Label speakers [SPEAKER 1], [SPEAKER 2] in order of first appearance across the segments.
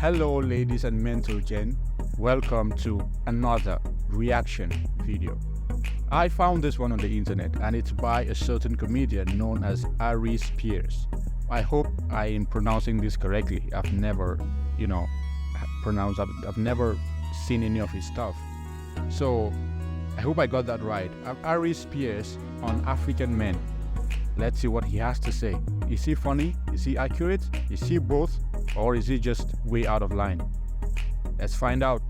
[SPEAKER 1] Hello ladies and mental gen, welcome to another reaction video. I found this one on the internet and it's by a certain comedian known as Arie Spears. I hope I am pronouncing this correctly. I've never, I've never seen any of his stuff. So I hope I got that right. Arie Spears on African men. Let's see what he has to say. Is he funny? Is he accurate? Is he both? Or is he just way out of line? Let's find out.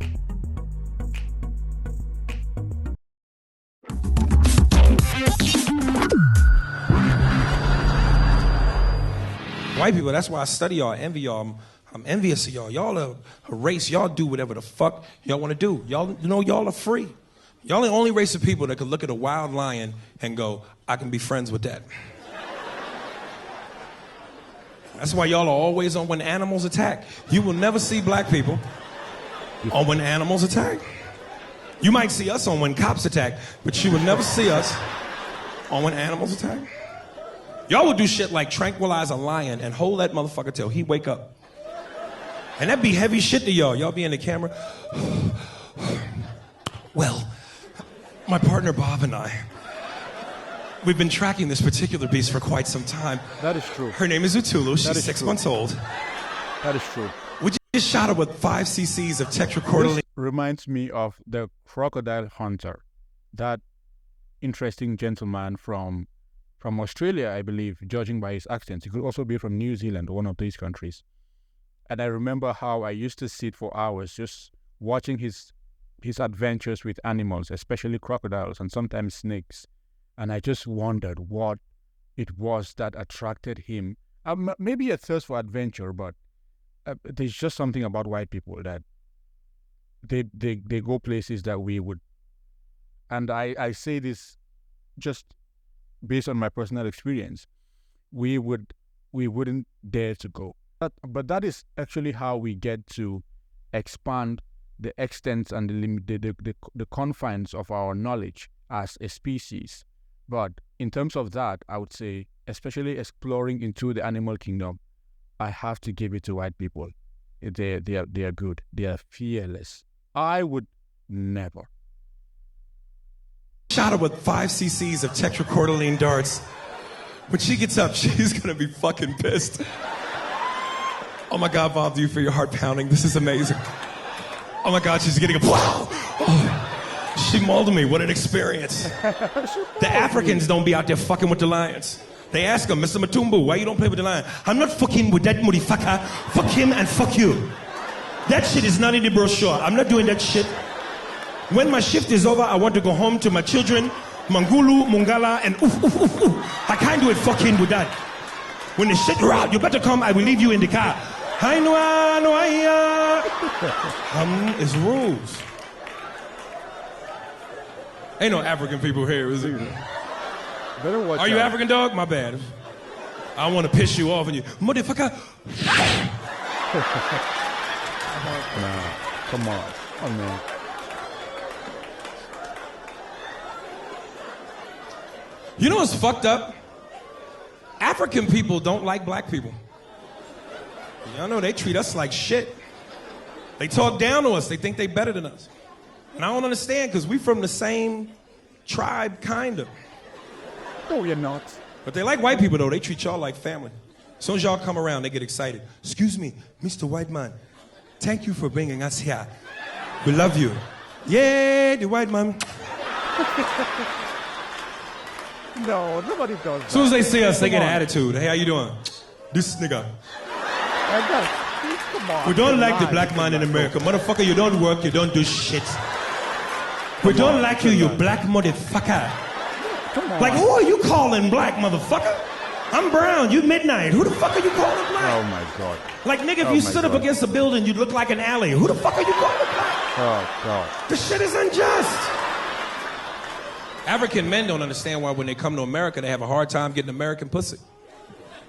[SPEAKER 2] White people, that's why I study y'all, envy y'all. I'm envious of y'all. Y'all are a race. Y'all do whatever the fuck y'all want to do. Y'all are free. Y'all the only race of people that can look at a wild lion and go, I can be friends with that. That's why y'all are always on when animals attack. You will never see black people on when animals attack. You might see us on when cops attack, but you will never see us on when animals attack. Y'all would do shit like tranquilize a lion and hold that motherfucker till he wake up. And that'd be heavy shit to y'all. Y'all be in the camera. Well, my partner Bob and I, we've been tracking this particular beast for quite some time.
[SPEAKER 1] That is true.
[SPEAKER 2] Her name is Utulu. She's 6 months old.
[SPEAKER 1] That is true.
[SPEAKER 2] We just shot her with 5 cc's of tetrachloroline.
[SPEAKER 1] This reminds me of the crocodile hunter, that interesting gentleman from Australia, I believe, judging by his accent. He could also be from New Zealand, one of these countries. And I remember how I used to sit for hours just watching his adventures with animals, especially crocodiles and sometimes snakes. And I just wondered what it was that attracted him. Maybe a thirst for adventure, but there's just something about white people that they go places that we would. And I say this just based on my personal experience. We wouldn't dare to go. But that is actually how we get to expand the extent and the confines of our knowledge as a species. But in terms of that, I would say, especially exploring into the animal kingdom, I have to give it to white people. They are good. They are fearless. I would never.
[SPEAKER 2] Shot her with 5 cc's of tetrachloroline darts. When she gets up, she's gonna be fucking pissed. Oh my God, Bob, do you feel your heart pounding? This is amazing. Oh my God, she's getting a wow. Oh. She mauled me. What an experience. The Africans don't be out there fucking with the lions. They ask him, Mr. Matumbu, why you don't play with the lion? I'm not fucking with that motherfucker. Fuck him and fuck you. That shit is not in the brochure. I'm not doing that shit. When my shift is over, I want to go home to my children, Mangulu, Mungala, and oof, oof, oof, oof. I can't do it fucking with that. When the shit out, you better come, I will leave you in the car. Is rules. Ain't no African people here, is there?
[SPEAKER 1] Better watch
[SPEAKER 2] Are you
[SPEAKER 1] out.
[SPEAKER 2] African, dog? My bad. I want to piss you off and you, motherfucker.
[SPEAKER 1] Nah, come on. Oh, man.
[SPEAKER 2] You know what's fucked up? African people don't like black people. Y'all know they treat us like shit. They talk down to us. They think they better than us. And I don't understand, because we from the same tribe, kind of.
[SPEAKER 1] No, you're not.
[SPEAKER 2] But they like white people, though. They treat y'all like family. As soon as y'all come around, they get excited. Excuse me, Mr. White Man. Thank you for bringing us here. We love you. Yeah, the white man.
[SPEAKER 1] No, nobody does that.
[SPEAKER 2] As soon as they see us, they get an attitude. Hey, how you doing? This nigga.
[SPEAKER 1] Come on.
[SPEAKER 2] We don't like the black man in America. Motherfucker, you don't work, you don't do shit. We don't like you, you black motherfucker.
[SPEAKER 1] Come on.
[SPEAKER 2] Like, who are you calling black, motherfucker? I'm brown, you midnight. Who the fuck are you calling black?
[SPEAKER 1] Oh my God.
[SPEAKER 2] Like, nigga, if you stood up against a building, you'd look like an alley. Who the fuck are you calling black?
[SPEAKER 1] Oh God.
[SPEAKER 2] This shit is unjust. African men don't understand why when they come to America, they have a hard time getting American pussy.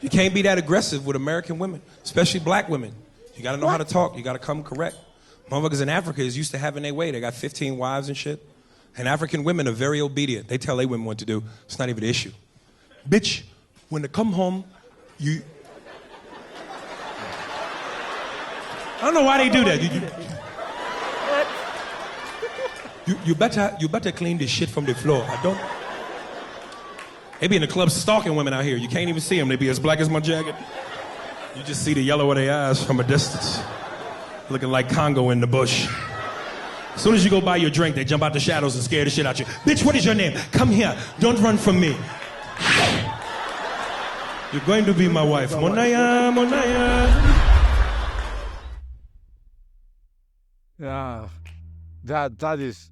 [SPEAKER 2] You can't be that aggressive with American women, especially black women. You gotta know how to talk. You gotta come correct. Motherfuckers in Africa is used to having their way. They got 15 wives and shit. And African women are very obedient. They tell their women what to do. It's not even an issue. Bitch, when they come home, you... don't know why they do that. You better clean the shit from the floor. I don't. They be in the club stalking women out here. You can't even see them. They be as black as my jacket. You just see the yellow of their eyes from a distance. Looking like Congo in the bush. As soon as you go buy your drink, they jump out the shadows and scare the shit out you. Bitch, what is your name? Come here. Don't run from me. You're going to be my wife. Monaya, Monaya.
[SPEAKER 1] Yeah, that is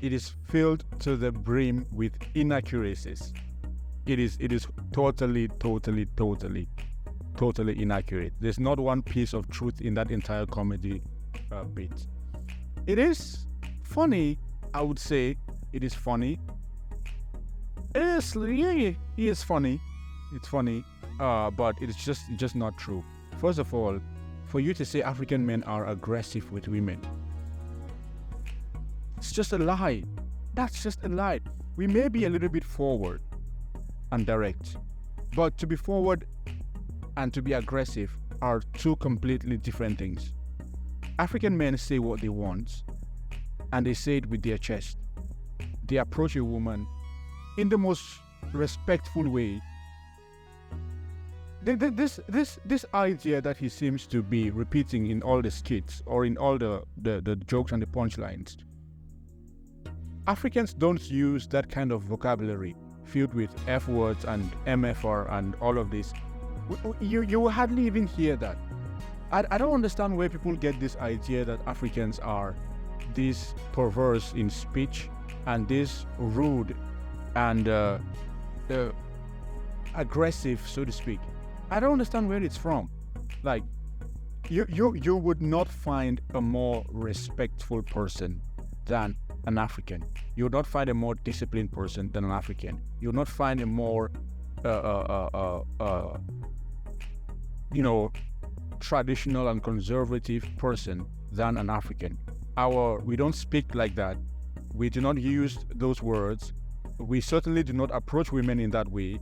[SPEAKER 1] it is filled to the brim with inaccuracies. It is totally inaccurate. There's not one piece of truth in that entire comedy bit. It is funny, I would say. It is funny. It is funny. It's funny, but it's just not true. First of all, for you to say African men are aggressive with women, it's just a lie. That's just a lie. We may be a little bit forward and direct, but to be forward and to be aggressive are two completely different things. African men say what they want, and they say it with their chest. They approach a woman in the most respectful way. This idea that he seems to be repeating in all the skits or in all the jokes and the punchlines, Africans don't use that kind of vocabulary filled with F words and MFR and all of this. You will hardly even hear that. I don't understand where people get this idea that Africans are this perverse in speech and this rude and aggressive, so to speak. I don't understand where it's from. Like, you would not find a more respectful person than an African. You would not find a more disciplined person than an African. You would not find a more traditional and conservative person than an African. We don't speak like that. We do not use those words. We certainly do not approach women in that way.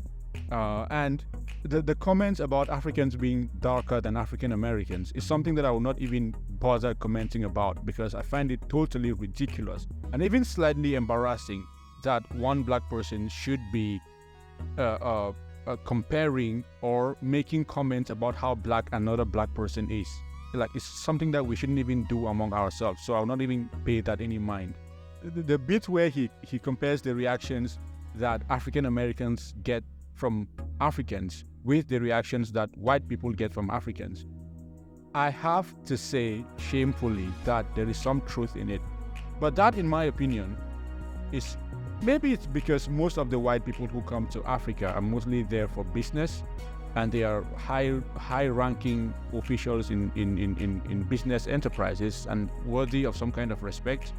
[SPEAKER 1] And the comments about Africans being darker than African Americans is something that I will not even bother commenting about, because I find it totally ridiculous and even slightly embarrassing that one black person should be comparing or making comments about how black another black person is. Like, it's something that we shouldn't even do among ourselves, so I'll not even pay that any mind. The bit where he compares the reactions that African Americans get from Africans with the reactions that white people get from Africans, I have to say shamefully that there is some truth in it. But that, in my opinion, is maybe it's because most of the white people who come to Africa are mostly there for business, and they are high-ranking officials in business enterprises and worthy of some kind of respect.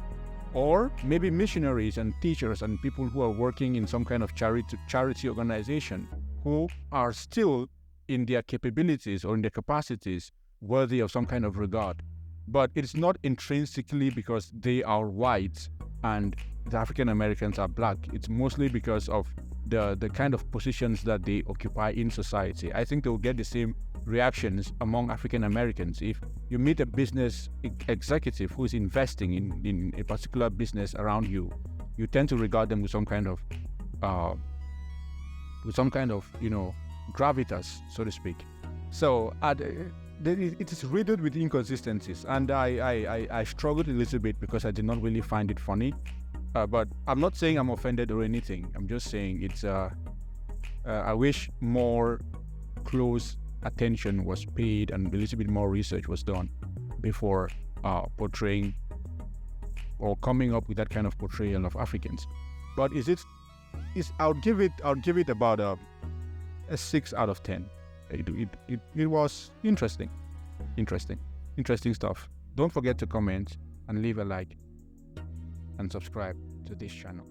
[SPEAKER 1] Or maybe missionaries and teachers and people who are working in some kind of charity organization who are still in their capabilities or in their capacities worthy of some kind of regard. But it's not intrinsically because they are white and the African Americans are black. It's mostly because of the kind of positions that they occupy in society. I think they will get the same reactions among African Americans. If you meet a business executive who is investing in a particular business around you, you tend to regard them with some kind of gravitas, so to speak. So it is riddled with inconsistencies, and I struggled a little bit because I did not really find it funny. But I'm not saying I'm offended or anything. I'm just saying it's I wish more close attention was paid and a little bit more research was done before portraying or coming up with that kind of portrayal of Africans. But I'll give it about a 6 out of 10. It was interesting stuff. Don't forget to comment and leave a like and subscribe to this channel.